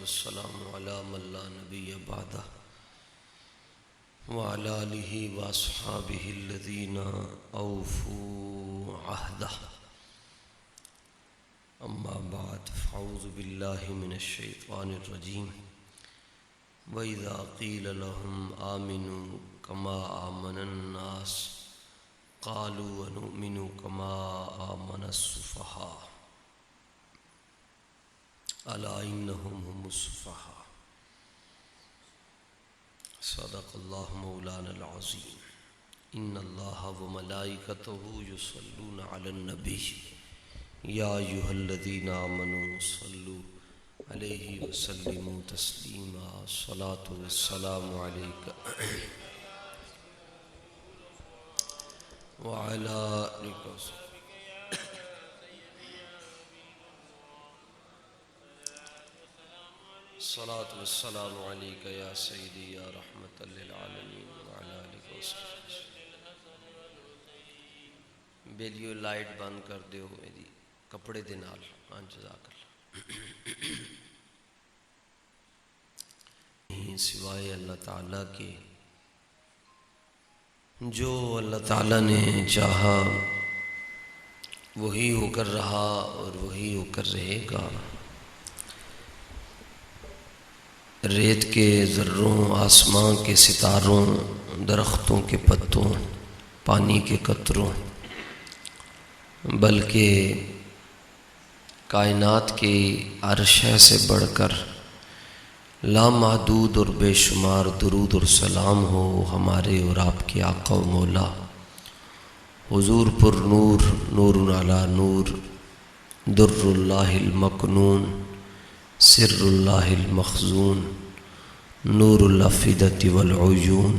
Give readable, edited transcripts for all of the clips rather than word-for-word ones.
والسلام على من لا نبي بعده وعلى آله وأصحابه الذين أوفوا عهده. أما بعد فأعوذ بالله من الشيطان الرجيم. وإذا قيل لهم آمنوا كما آمن الناس قالوا ونؤمن كما آمن السفهاء ألا إنهم هم السفهاء. صدق الله مولانا العظيم. إن الله وملائكته يصلون على النبي يا أيها الذين آمنوا صلوا عليه وسلموا تسليما. الصلاة والسلام عليك وعلى آلك. الصلاة والسلام عليك يا سيدي يا رحمة للعالمين وعلى آلك وصحبه. بیلیو لائٹ بند کر دیو میری کپڑے دے نال. ہاں جزاک اللہ. سوائے اللہ تعالیٰ کے جو اللہ تعالیٰ نے چاہا وہی ہو کر رہا اور وہی ہو کر رہے گا. ریت کے ذروں، آسمان کے ستاروں، درختوں کے پتوں، پانی کے قطروں، بلکہ کائنات کی عرشہ سے بڑھ کر لامحدود اور بے شمار درود اور سلام ہو ہمارے اور آپ کے آقا و مولا حضور پر نور، نور علی نور، در اللہ المکنون، سر اللہ المخزون، نور الافئدۃ والعیون،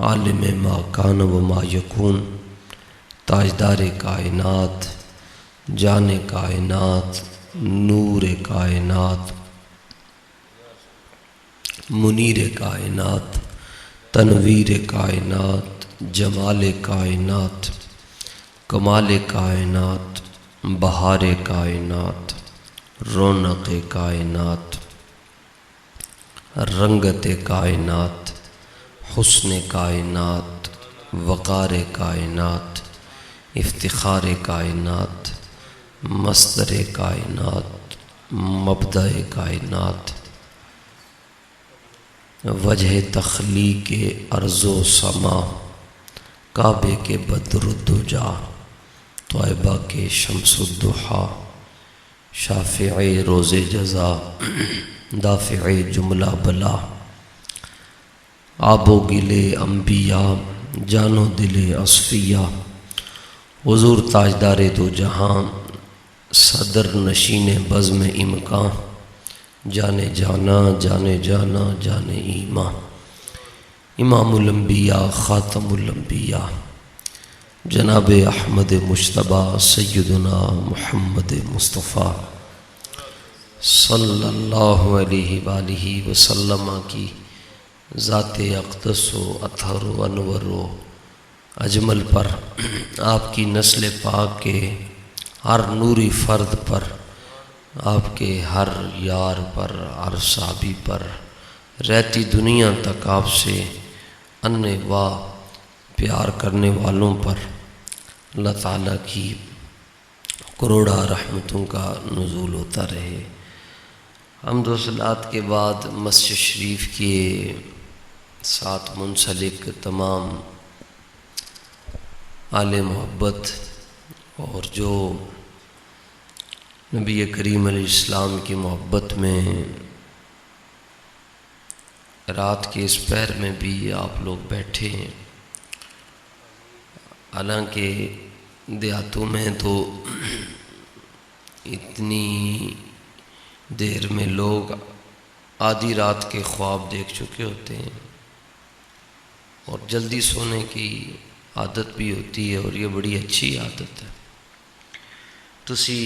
عالم ما کان و ما یکون، تاجدار کائنات، جان کائنات، نور کائنات، منیر کائنات، تنویر کائنات، جمال کائنات، کمال کائنات، بہار کائنات، رونق کائنات، رنگت کائنات، حسن کائنات، وقار کائنات، افتخار کائنات، مصدر کائنات، مبدأ کائنات، وجہ تخلیق ارض و سما، کعبے کے بدر الدجا، طیبہ کے شمس الضحیٰ، شافع روز جزا، دافع جملہ بلا، آب و گلے انبیاء، جان و دل اصفیاء، حضور تاجدار دو جہاں، صدر نشین بزم امکان، جانے جانا جانے جانا جانے ایمان، امام الانبیاء خاتم الانبیاء، جناب احمد مجتبیٰ سیدنا محمد مصطفیٰ صلی اللہ علیہ وآلہ وسلم کی ذات اقدس و اطہر و انور و اجمل پر، آپ کی نسل پاک کے ہر نوری فرد پر، آپ کے ہر یار پر، ہر صحابی پر، رہتی دنیا تک آپ سے انے واہ پیار کرنے والوں پر اللہ تعالیٰ کی کروڑا رحمتوں کا نزول ہوتا رہے. حمد و صلوات کے بعد مسجد شریف کے ساتھ منسلک تمام اہل محبت اور جو نبی کریم علیہ السلام کی محبت میں رات کے اس پہر میں بھی آپ لوگ بیٹھے ہیں، حالانکہ دیہاتوں میں تو اتنی دیر میں لوگ آدھی رات کے خواب دیکھ چکے ہوتے ہیں اور جلدی سونے کی عادت بھی ہوتی ہے، اور یہ بڑی اچھی عادت ہے. تسی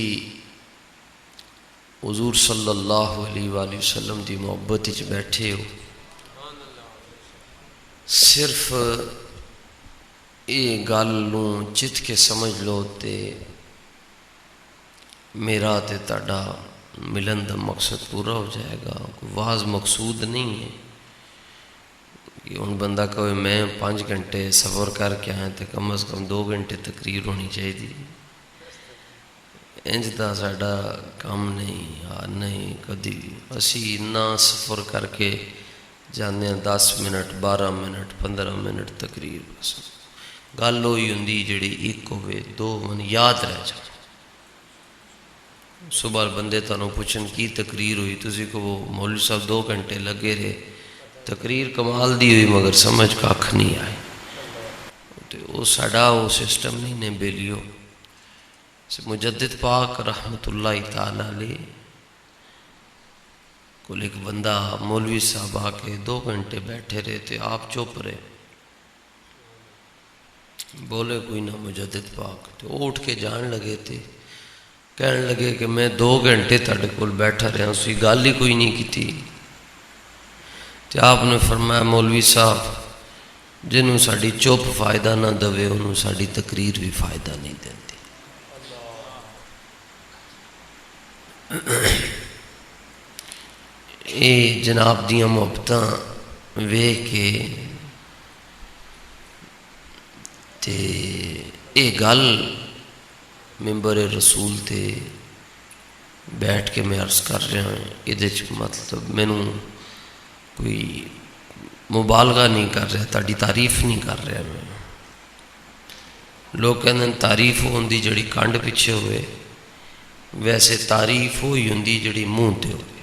حضور صلی اللہ علیہ وآلہ وسلم دی محبت وچ بیٹھے ہو، صرف یہ گل نوں چت کے سمجھ لو تے میرا تے تہاڈا ملن دا مقصد پورا ہو جائے گا. کوئی واز مقصود نہیں ہے کہ ان بندہ کہے میں 5 گھنٹے سفر کر کے آیا تو کم از کم 2 گھنٹے تقریر ہونی چاہیے. انج دا ساڈا کام نہیں کدی. اسی اتنا سفر کر کے جانے 10 منٹ 12 منٹ 15 منٹ تقریر. بس گل ہوئی ہوں جڑی ایک ہوئے 2 من یاد رہ جائے. صبح بندے تانوں پوچھن کی تقریر ہوئی تسی کو وہ مولوی صاحب 2 گھنٹے لگے رہے تقریر کمال دی ہوئی مگر سمجھ کھ نہیں آئی. تو وہ ساڈا وہ سسٹم نہیں نے بیلیو. مجدد پاک رحمت اللہ تعالی علیہ کو ایک بندہ مولوی صاحب آ کے 2 گھنٹے بیٹھے رہے تھے. آپ چپ رہے بولے کوئی نہ مجدد پاک. تو وہ اٹھ کے جان لگے تھے کہنے لگے کہ میں 2 گھنٹے تھوڑے کول بیٹھا رہا اسی گل ہی کوئی نہیں کی تھی. تو آپ نے فرمایا مولوی صاحب جنہوں ساڑی چپ فائدہ نہ دوے انہوں ساڑی تقریر بھی فائدہ نہیں دیندی. اے جناب دیاں محبتاں ویکھ کے تے اے گل ممبر رسول تے بیٹھ کے میں عرض کر رہا ہوں. یہ مطلب مینوں کوئی مبالغہ نہیں کر رہا تاڑی تعریف نہیں کر رہا. میں لوگ کہتے ہیں تعریف ہوندی جڑی کانڈ پیچھے ہوئے ویسے تعریف ہوئی ہوندی جڑی منہ تے ہوئے.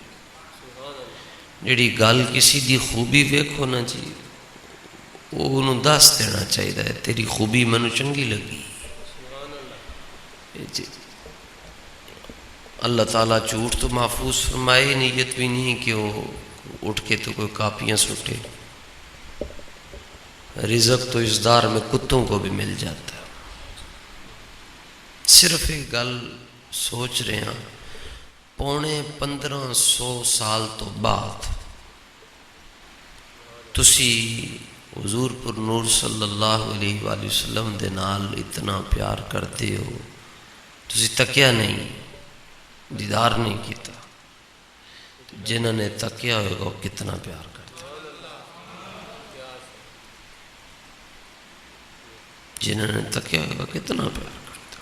جڑی گل کسی دی خوبی ویکھو نا جی وہ انہوں دس دینا چاہیے تیری خوبی مینوں چنگی لگی. جی اللہ تعالیٰ جھوٹ تو محفوظ فرمائے. نیت بھی نہیں کہ وہ اٹھ کے تو کوئی کاپیاں سٹے. رزق تو اس دار میں کتوں کو بھی مل جاتا ہے. صرف ایک گل سوچ رہے ہیں 1500 سال تو بعد تسی حضور پر نور صلی اللہ علیہ وآلہ وسلم دے نال اتنا پیار کرتے ہو تسی تکیا نہیں دیدار نہیں کیتا. جنہوں نے تکیا ہوئے گا کتنا پیار کرتا. جنہوں نے تکیا ہوئے گا کتنا پیار کرتا.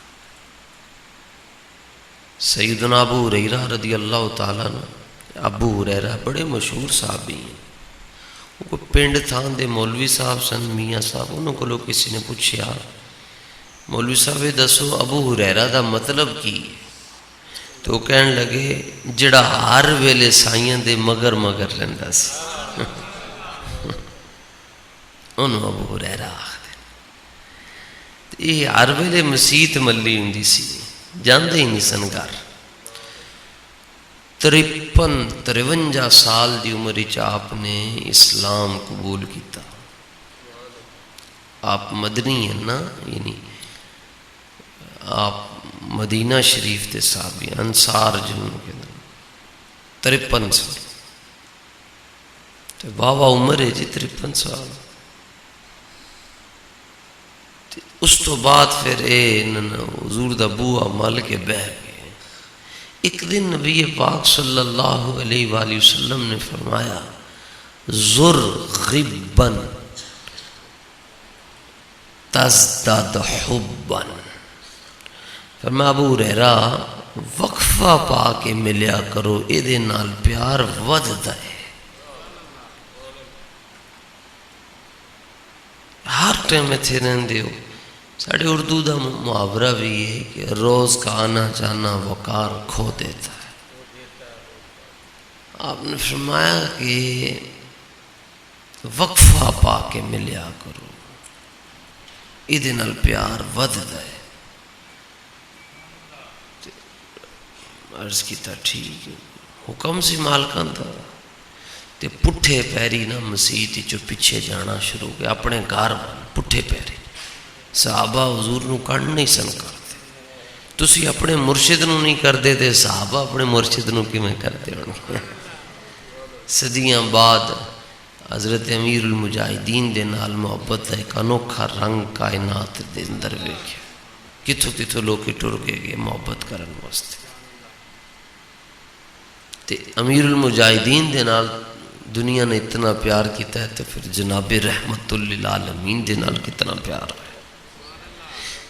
سیدنا ابو ہریرہ رضی اللہ تعالیٰ عنہ. ابو ہریرہ بڑے مشہور صحابی ہیں. وہ پنڈ تھان دے مولوی صاحب سن میاں صاحب. انہوں کو لوگ کسی نے پوچھا مولوی صاحب دسو ابو ہریرہ دا مطلب کی ہے؟ تو کہنے لگے جڑا ہر ویلے سائیاں دے مگر مگر رہندا سی انہوں ابو ہریرہ آخدے. یہ ہر ویلے مسیت ملی ہوندی سی جاندے ہی نہیں سن گھر. 53 سال دی عمر وچ آپ نے اسلام قبول کیتا. آپ مدنی ہیں نا یعنی آپ مدینہ شریف کے صحابی انصار جنہوں کے 53 سال تو بابا عمر ہے جی 53 سال. اس تو بعد پھر حضور دا بوہا مل کے بہ گئے. ایک دن نبی پاک صلی اللہ علیہ وآلہ وسلم نے فرمایا زر غبا تزداد حبا. فرمایا ابو ہریرہ وقفہ پا کے ملیا کرو یہ نال پیار وددا ہے. ہر ٹائم اتنے رہندے ہو. ساڑھے اردو دا محاورہ بھی ہے کہ روز کا آنا جانا وقار کھو دیتا ہے. آپ نے فرمایا کہ وقفہ پا کے ملیا کرو یہ نال پیار وددا ہے. عرض کیتا ٹھیک حکم سی مالکاں دا تے پٹھے پیری نہ مسیت چو پیچھے جانا شروع کیا اپنے گھر پٹھے پیری. صحابہ حضور نو کن نہیں سن کرتے. تسی اپنے مرشد نو نہیں کردے تے صحابہ اپنے مرشد نو کی میں کرتے ہوں. صدیاں بعد حضرت امیر المجاہدین دے نال محبت ہے ایک انوکھا رنگ کائنات دے اندر ویکھیا. کتھوں کتھوں لوگ ٹر کے گئے محبت کرن واسطے. تے امیر المجاہدین دے نال دنیا نے اتنا پیار کیتا ہے تو پھر جناب رحمت للعالمین دے نال کتنا پیار ہے،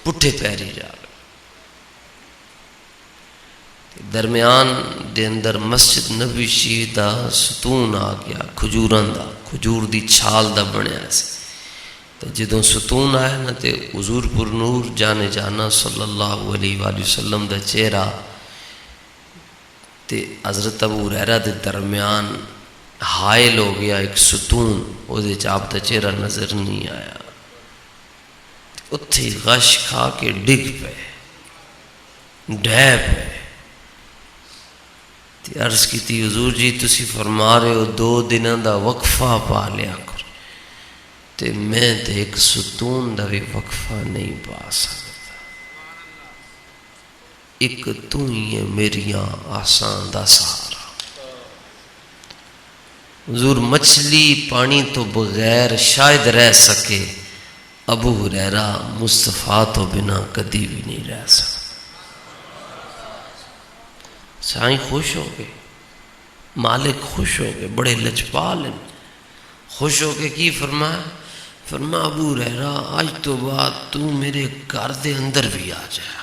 پٹھے پیری جا رہے۔ درمیان دے اندر مسجد نبوی شریف دا ستون آ گیا، کھجوراں دا، کھجور دی چھال دا بنیا سی۔ تو جدوں ستون آیا نا تے حضور پر نور جانے جانا صلی اللہ علیہ وآلہ وسلم دا چہرہ تے حضرت ابو ہریرہ دے درمیان حائل ہو گیا ایک ستون، وہ دے آپ دا چہرہ نظر نہیں آیا، اتھے غش کھا کے ڈگ پہ ڈھے پہ۔ تے عرض کی تھی حضور جی تسی فرما رہے ہو 2 دنوں دا وقفہ پا لیا کرو، تے میں تے ایک ستون دا بھی وقفہ نہیں پا سکتا، ایک تو ہی ہے میریاں آسان دا سہارا۔ حضور مچھلی پانی تو بغیر شاید رہ سکے، ابو ہریرہ مصطفیٰ تو بنا کدی بھی نہیں رہ سکتا۔ سائیں خوش ہو گئے، مالک خوش ہو گئے، بڑے لجپال ہیں، خوش ہو کے کی فرمایا؟ فرمایا ابو ہریرہ آج تو بعد تو میرے گھر دے اندر بھی آ جائے،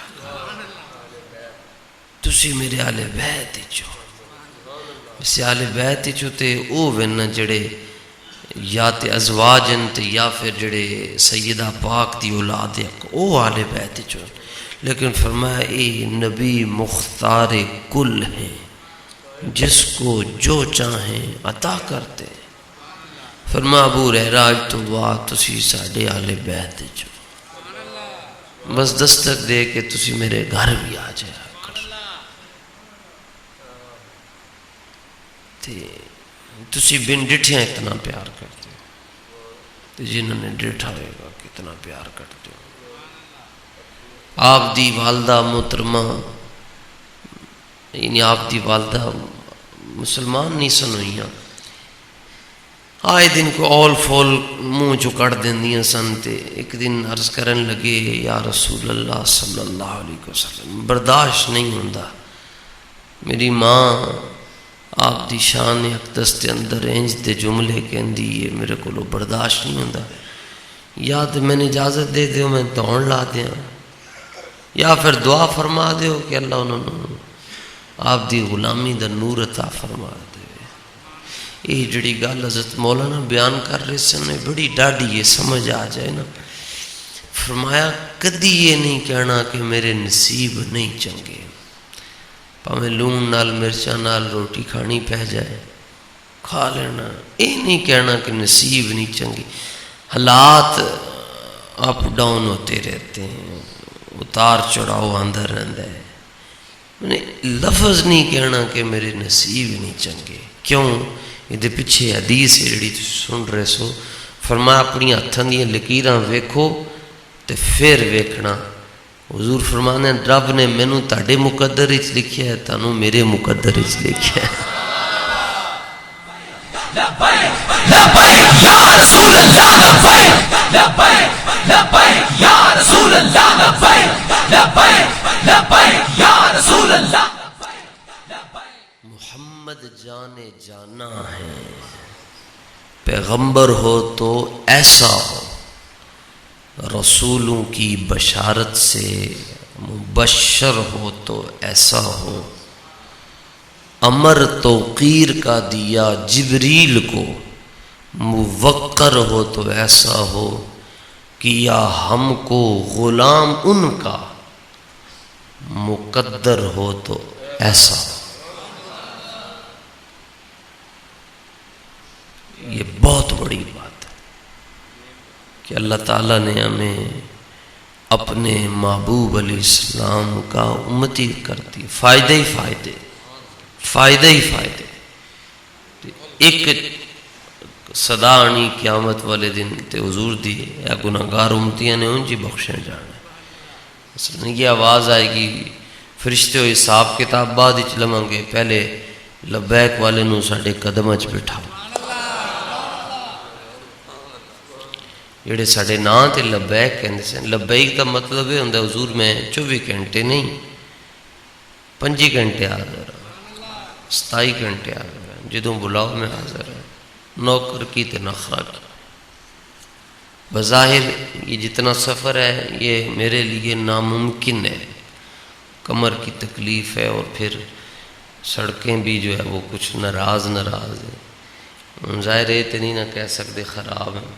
تسی میرے آلِ بیت چو، اسے آلِ بیت چو تے او وینا جڑے یا تے ازواجن تے یا پھر جڑے سیدہ پاک دی اولاد او آلِ بیت چو، لیکن فرمایا اے نبی مختار کل ہیں، جس کو جو چاہیں عطا کرتے۔ فرمایا ابو ہریرہ آج تو بعد تسی ساڈے آلِ بیت چو، بس دستک دے کے تسی میرے گھر بھی آ جائے کر، تسی بن ڈٹھیاں اتنا پیار کرتے ہو، جنہوں نے ڈٹھا ہوئے گا کتنا پیار کرتے ہو۔ آپ دی والدہ محترمہ، یعنی آپ دی والدہ مسلمان نہیں سن ہوئیاں، آئے دن کو اول فول منہ چو کٹ دیندیاں سن، تے ایک دن عرض کرن لگے یا رسول اللہ صلی اللہ علیہ وسلم برداشت نہیں ہوندا، میری ماں آپ دی شان اقدس دے اندر انج دے جملے کہندی ہے، میرے کو برداشت نہیں ہوندا، یا تو میں نے اجازت دے دیو میں دوڑ لا دیاں، یا پھر دعا فرما دیو کہ اللہ انہوں نے آپ دی غلامی دا نور عطا فرما دے۔ یہ جڑی گل حضرت مولانا بیان کر رہے سن بڑی ڈاڈی یہ سمجھ آ جائے نا، فرمایا کدی یہ نہیں کہنا کہ میرے نصیب نہیں چنگے، پاویں لون نال مرچاں نال روٹی کھانی پہ جائے کھا لینا، یہ نہیں کہنا کہ نصیب نہیں چنگے۔ حالات اپ ڈاؤن ہوتے رہتے ہیں، اتار چڑھاؤ آندہ رہتا ہے، لفظ نہیں کہنا کہ میرے نصیب نہیں چنگے۔ کیوں؟ یہ پیچھے حدیث ہے جڑی سن رہے سو، فرمایا اپنی ہاتھاں دیاں لکیراں ویکھو تے پھر ویکھنا۔ حضور فرمانے رب نے مینوں تہاڈے مقدر وچ لکھیا ہے، تانوں میرے مقدر وچ لکھیا ہے۔ لبیک لبیک یا رسول اللہ، لبیک لبیک لبیک یا رسول اللہ، لبیک لبیک لبیک یا رسول اللہ۔ محمد جانے جانا ہے، پیغمبر ہو تو ایسا ہو، رسولوں کی بشارت سے مبشر ہو تو ایسا ہو، امر توقیر کا دیا جبریل کو، موقر ہو تو ایسا ہو، کیا ہم کو غلام ان کا، مقدر ہو تو ایسا ہو۔ یہ بہت بڑی بات ہے کہ اللہ تعالیٰ نے ہمیں اپنے محبوب علیہ السلام کا امتی کر دی، فائدے ہی فائدے، فائدے ہی فائدے۔ ایک صدا آنی قیامت والے دن تے حضور دی یا گناہگار امتیاں نے ان جی بخشے جانا، مثلا یہ آواز آئے گی فرشتے ہوئے حساب کتاب بعد ہی چلواں گے، پہلے لبیک والے نو ساڈے قدم اچ بٹھاؤ، جڑے ساڈے ناں تے لبیک کہندے سن۔ لبیک دا مطلب یہ ہوندا حضور میں 24 گھنٹے نہیں 5 گھنٹے حاضر، 27 گھنٹے آ گئے، جدوں بلاؤ میں حاضر ہے، نوکر کی تے نخرہ کی۔ بظاہر یہ جتنا سفر ہے یہ میرے لیے ناممکن ہے، کمر کی تکلیف ہے، اور پھر سڑکیں بھی جو ہے وہ کچھ ناراض ہیں۔ ظاہر ہے تو نہیں نہ کہہ سکتے خراب ہیں،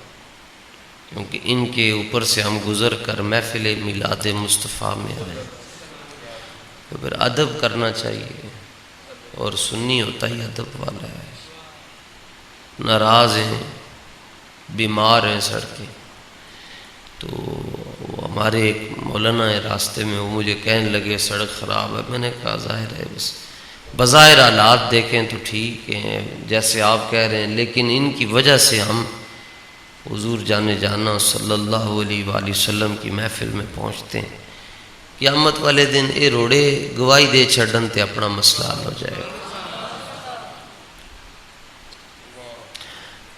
کیونکہ ان کے اوپر سے ہم گزر کر محفل میلاد مصطفیٰ میں آئے، تو پھر ادب کرنا چاہیے، اور سنی ہوتا ہی ادب والا ہے۔ ناراض ہیں، بیمار ہیں سڑکیں، تو وہ ہمارے ایک مولانا ہے راستے میں، وہ مجھے کہنے لگے سڑک خراب ہے۔ میں نے کہا ظاہر ہے، بس بظاہر حالات دیکھیں تو ٹھیک ہیں جیسے آپ کہہ رہے ہیں، لیکن ان کی وجہ سے ہم حضور جانا صلی اللہ علیہ وآلہ وسلم کی محفل میں پہنچتے ہیں۔ قیامت والے دن اے روڑے گواہی دے چھڑن تے اپنا مسئلہ حل ہو جائے گا۔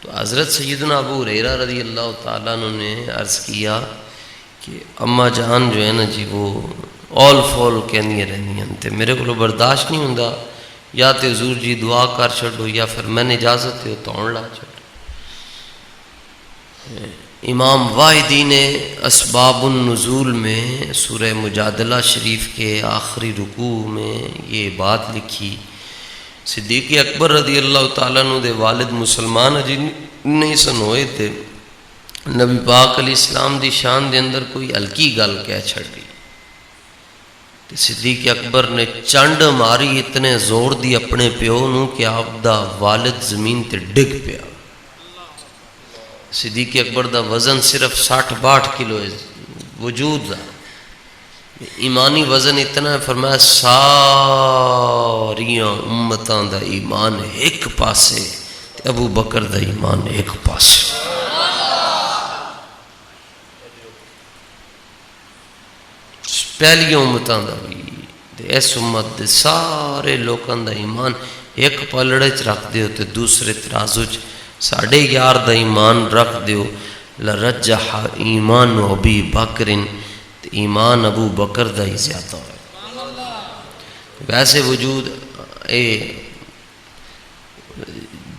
تو حضرت سیدنا ابو ہریرہ رضی اللہ تعالیٰ عنہ نے عرض کیا کہ اماں جان جو ہے نا جی وہ اول فول کہنی رہنی تے میرے کو برداشت نہیں ہوندا، یا تے حضور جی دعا کر چھڑو یا پھر میں نے اجازت ہے توڑ لا چھڑو۔ امام واحدی نے اسباب النزول میں سورہ مجادلہ شریف کے آخری رکوع میں یہ بات لکھی، صدیق اکبر رضی اللہ تعالیٰ عنہ دے والد مسلمان اجی نہیں سن ہوئے تھے، نبی پاک علیہ السلام دی شان دے اندر کوئی ہلکی گل کہہ چھڑ گئی، صدیق اکبر نے چنڈ ماری اتنے زور دی اپنے پیو نو کہ آپ دا والد زمین تے ڈگ پیا۔ صدیق اکبر دا وزن صرف 60-62 کلو ہے وجود دا، ایمانی وزن اتنا ہے، فرمایا ساریاں امتاں دا ایمان ایک پاسے تے ابو بکر دا ایمان ایک پاسے۔ پہلی امتاں دا بھی اس امت دے سارے لوکاں دا ایمان ایک پلڑے چ رکھ دیو تے دوسرے ترازو چ ساڑھے یار دا ایمان رکھ دیو، لرجح ایمان ابی بکرن، ایمان ابو بکر دا ہی زیادہ ہے۔ ویسے وجود اے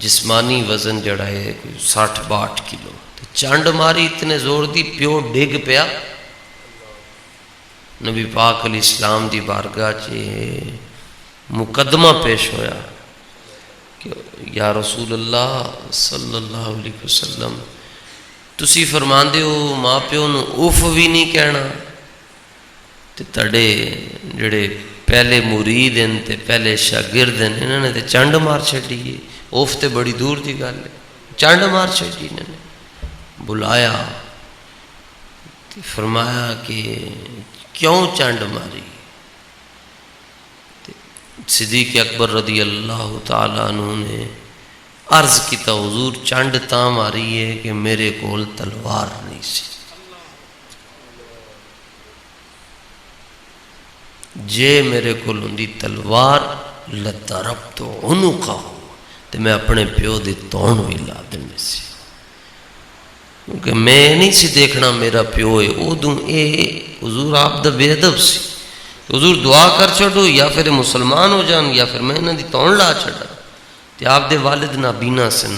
جسمانی وزن جڑا ہے 60-62 کلو، چانڈ ماری اتنے زور دی پیو ڈگ پیا۔ نبی پاک علیہ السلام دی بارگاہ چے مقدمہ پیش ہویا کہ یا رسول اللہ صلی اللہ علیہ وسلم تسی فرمان دے ہو ماں پیو نو اوف بھی نہیں کہنا، تے تڑے جڑے پہلے مرید ہیں تے پہلے شاگرد ہیں انہوں نے تے چانڈ مار چھڑی ہے، اوف تے بڑی دور دی گل ہے، چانڈ مار چھڑی انہوں نے۔ بلایا تے فرمایا کہ کیوں چانڈ ماری؟ صدیق اکبر رضی اللہ تعالیٰ عنہ نے عرض کیتا حضور چانڈ تاں ماری ہے کہ میرے کول تلوار نہیں سی، جے میرے کول ہوندی تلوار لضربتو عنقہ تے میں اپنے پیو دی تون بھی لا دینی سی، کیونکہ میں نہیں سی دیکھنا میرا پیو ہے ادوں اے حضور آپ دا بے ادب سی، حضور دعا کر چھڑو یا پھر مسلمان ہو جان یا پھر میں انہاں دی تون لا چھڑا۔ تے آپ دے والد نابینا سن،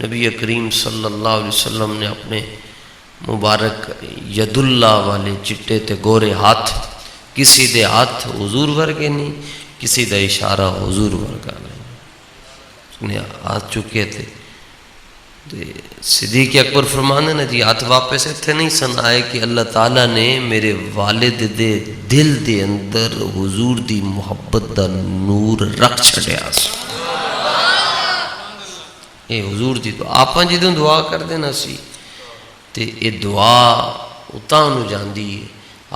نبی کریم صلی اللہ علیہ وسلم نے اپنے مبارک ید اللہ والے چٹے تے گورے ہاتھ، کسی دے ہاتھ حضور ورگے نہیں، کسی دا اشارہ حضور ورگا نہیں، نے ہاتھ چکے تھے۔ صدیق اکبر فرمانے نا جی ہاتھ واپس اتنے نہیں سن آئے کہ اللہ تعالیٰ نے میرے والد دے دل دے اندر حضور دی محبت دا نور رکھ چھڑیا سی۔ اے حضور دی دعا آپ جدوں دعا کر دینا سی تے اے دعا اتاں نو جاندی ہے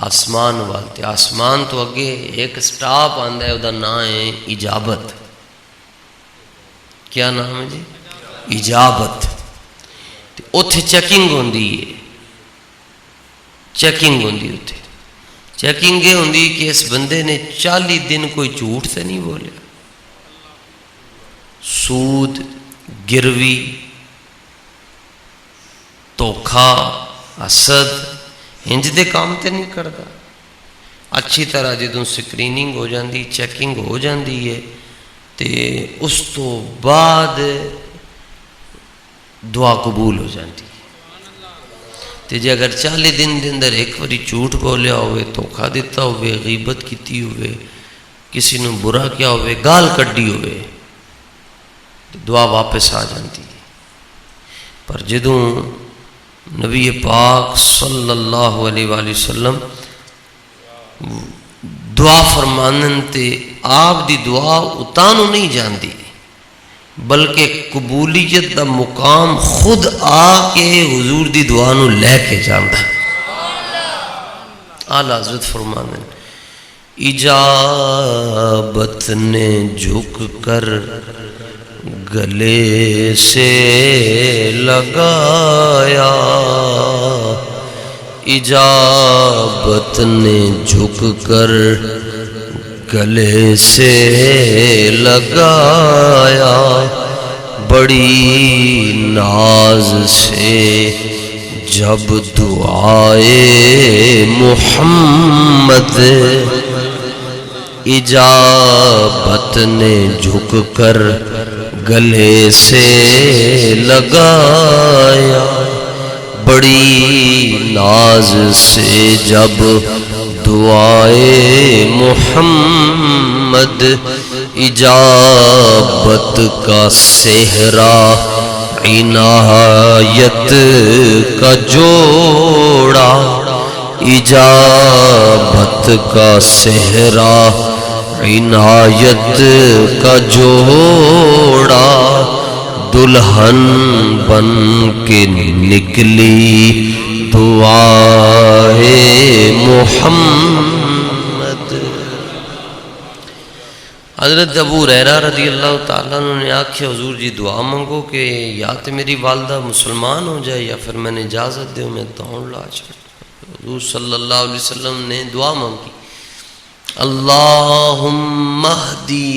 آسمان والتے، آسمان تو اگے ایک سٹاپ آندا ہے، دا نام ہے اجابت۔ کیا نام ہے جی؟ اجابت۔ اتھے چیکنگ ہوندی ہے، چیکنگ ہوندی اتھے، چیکنگ یہ ہوندی کہ اس بندے نے 40 دن کوئی جھوٹ سے نہیں بولیا، سود، گروی، دھوکھا، حسد، ہنج دے کام تے نہیں کرتا۔ اچھی طرح جدوں سکریننگ ہو جاندی، چیکنگ ہو جاندی ہے تے اس تو بعد دعا قبول ہو جاتی ہے۔ تے جے اگر 40 دن دے اندر ایک باری جھوٹ بولیا ہوئے، دھوکا دیتا ہوئے، غیبت کیتی ہوئے، کسی نے برا کیا ہوئے، گال کڈی ہوئے، دعا واپس آ جاتی ہے۔ پر جدوں نبی پاک صلی اللہ علیہ وآلہ وسلم دعا فرمانن تے آپ دی دعا اتانو نہیں جاندی، بلکہ قبولیت دا مقام خود آ کے حضور دی دعا نو لے کے جاندا۔ اعلیٰ حضرت فرماندے اجابت نے جھک کر گلے سے لگایا، اجابت نے جھک کر گلے سے لگایا، بڑی ناز سے جب دعائے محمد، اجابت نے جھک کر گلے سے لگایا، بڑی ناز سے جب دعائے محمد، اجابت کا صحرا عنایت کا جوڑا، اجابت کا صحرا عنایت کا جوڑا، دلہن بن کے نکلی دعائے محمد۔ حضرت ابو ہریرہ رضی اللہ تعالیٰ عنہ نے آکھے حضور جی دعا منگو کہ یا تو میری والدہ مسلمان ہو جائے یا پھر میں نے اجازت دے میں دوڑ لا چھوڑ۔ حضور صلی اللہ علیہ وسلم نے دعا مانگی، اللہم اہدی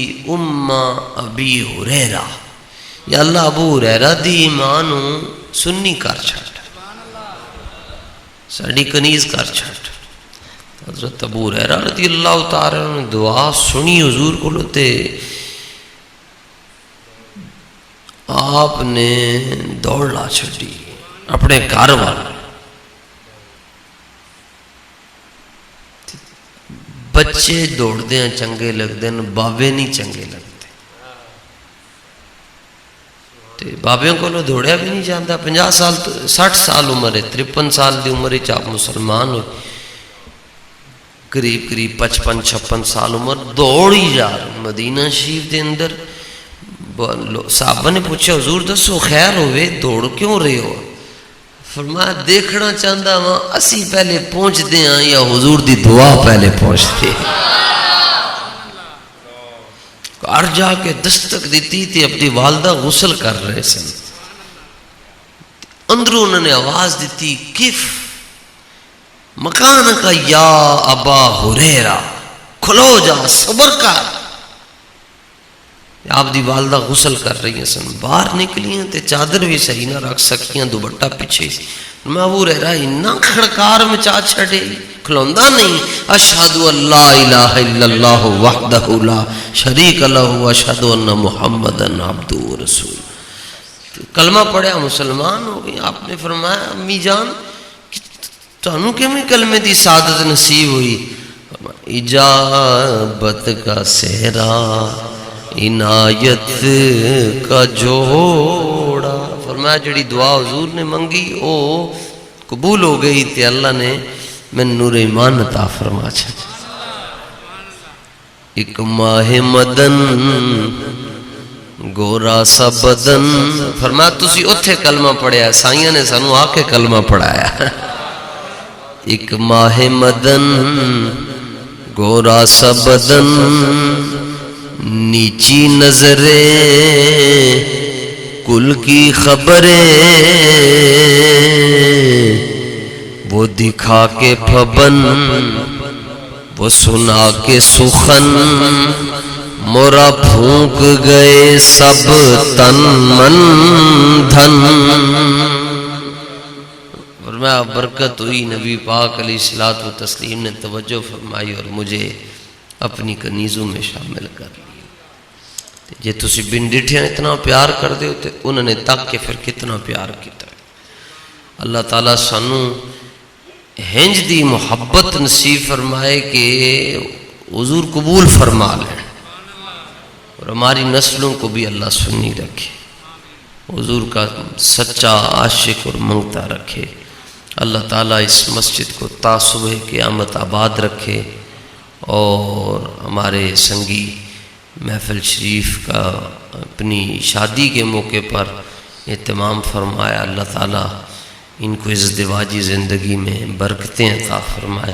ابی ہریرہ، یا اللہ ابو ہریرہ دی ایمانو سنی کر چھڑ، ساڑی کنیز کر چھڑ۔ حضرت ابو ہریرہ رضی اللہ تعالیٰ نے دعا سنی حضور کو لوتے، آپ نے دوڑ لا چھڑی اپنے گھر والا۔ بچے دوڑ دیں چنگے لگ دیں، بابے نہیں چنگے لگتے، بابیوں کو دوڑیا بھی نہیں جانتا۔ 50 سال 60 سال عمر ہے، 53 سال دی عمر ہے آپ مسلمان ہوئے، قریب 55-56 سال عمر دوڑ ہی جا رہے مدینہ شریف دے اندر۔ صحابہ نے پوچھا حضور دسو خیر ہوئے دوڑ کیوں رہے ہو؟ فرمایا دیکھنا چاہتا ہاں اسی پہلے پہنچتے ہیں یا حضور دی دعا پہلے پہنچتے ہیں۔ گھر جا کے دستک دیتی تھی، اپنی والدہ غسل کر رہے سن، اندروں انہوں نے آواز دیتی کف مکان کا یا ابا ہریرہ، کھلو جا صبر کر۔ آپ دی والدہ غسل کر رہی ہیں سن، باہر نکلی ہیں تے چادر بھی صحیح نہ رکھ سکیاں، دوپٹہ پیچھے سی۔ میں ابو ہریرہ اتنا کھڑکار مچا چھڑے کھلوندا نہیں، اشہد ان لا الہ الا اللہ وحدہ لا شریک لہ اشہد ان محمدا عبدہ ورسولہ۔ کلمہ پڑھیا مسلمان ہو گئی۔ آپ نے فرمایا امی جان تانوں کیویں کلمے دی سعادت نصیب ہوئی؟ اجابت کا صحرا عنایت کا جوڑا۔ فرمایا جڑی دعا حضور نے منگی او قبول ہو گئی تے اللہ نے میں نور ایمان عطا فرما چھڑا۔ ایک ماہ مدن گورا سا بدن، فرمایا تسی اتھے کلمہ پڑھیا، سائیاں نے سانو آ کے کلمہ پڑھایا۔ ایک ماہ مدن گورا سا بدن، نیچی نظریں کل کی خبریں، وہ دکھا کے پھبن وہ سنا کے سخن، مورا پھونک گئے سب تن من دھن۔ فرمایا برکت ہوئی، نبی پاک علیہ الصلوۃ والتسلیم نے توجہ فرمائی اور مجھے اپنی کنیزوں میں شامل کر لیا۔ جے تسی بن ڈٹھے اتنا پیار کر دے ہوتے انہوں نے تک کے پھر کتنا پیار کیتا ہے۔ اللہ تعالیٰ سانو ہنج دی محبت نصیب فرمائے کہ حضور قبول فرما لیں، اور ہماری نسلوں کو بھی اللہ سنی رکھے، حضور کا سچا عاشق اور منگتا رکھے۔ اللہ تعالیٰ اس مسجد کو تا صبح قیامت آباد رکھے، اور ہمارے سنگی محفل شریف کا اپنی شادی کے موقع پر اہتمام فرمایا، اللہ تعالیٰ ان کو ازدواجی زندگی میں برکتیں عطا فرمائے۔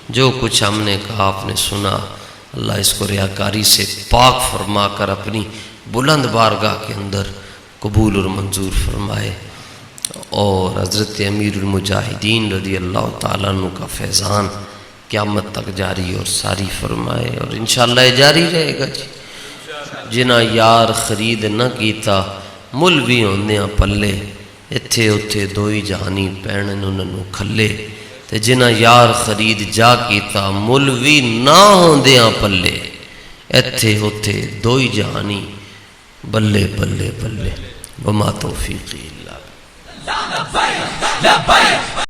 جو کچھ ہم نے کہا آپ نے سنا، اللہ اس کو ریاکاری سے پاک فرما کر اپنی بلند بارگاہ کے اندر قبول اور منظور فرمائے، اور حضرت امیر المجاہدین رضی اللہ تعالیٰ عنہ کا فیضان قیامت تک جاری اور ساری فرمائے، اور انشاءاللہ یہ جاری رہے گا جی۔ جنہ یار خرید نہ کیتا مل بھی ہوندیاں پلے، اتھے اتھے دوئی جہانی پینن انہوں کھلے، تے جنہ یار خرید جا کیتا مل بھی نہ ہوندیاں پلے، اتھے اتھے دوئی جہانی بلے بلے بلے، وما توفیقی اللہ۔